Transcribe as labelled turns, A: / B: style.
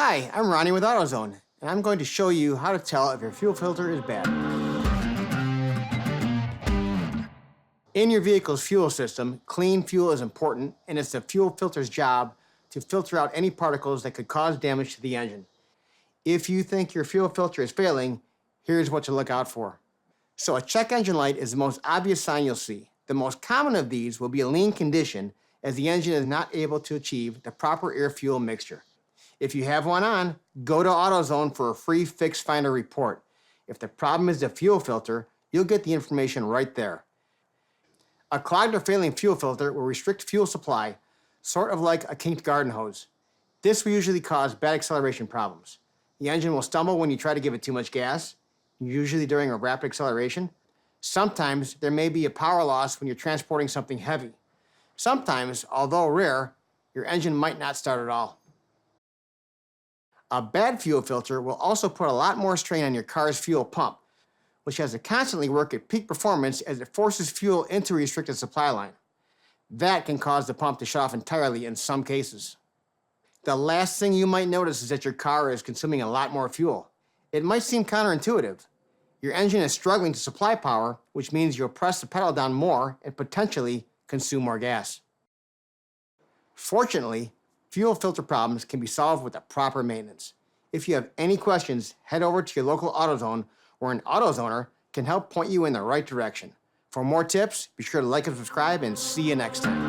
A: Hi, I'm Ronnie with AutoZone, and I'm going to show you how to tell if your fuel filter is bad. In your vehicle's fuel system, clean fuel is important, and it's the fuel filter's job to filter out any particles that could cause damage to the engine. If you think your fuel filter is failing, here's what to look out for. So a check engine light is the most obvious sign you'll see. The most common of these will be a lean condition, as the engine is not able to achieve the proper air-fuel mixture. If you have one on, go to AutoZone for a free Fix Finder report. If the problem is the fuel filter, you'll get the information right there. A clogged or failing fuel filter will restrict fuel supply, sort of like a kinked garden hose. This will usually cause bad acceleration problems. The engine will stumble when you try to give it too much gas, usually during a rapid acceleration. Sometimes there may be a power loss when you're transporting something heavy. Sometimes, although rare, your engine might not start at all. A bad fuel filter will also put a lot more strain on your car's fuel pump, which has to constantly work at peak performance as it forces fuel into a restricted supply line. That can cause the pump to shut off entirely in some cases. The last thing you might notice is that your car is consuming a lot more fuel. It might seem counterintuitive. Your engine is struggling to supply power, which means you'll press the pedal down more and potentially consume more gas. Fortunately, fuel filter problems can be solved with the proper maintenance. If you have any questions, head over to your local AutoZone, where an AutoZoner can help point you in the right direction. For more tips, be sure to like and subscribe, and see you next time.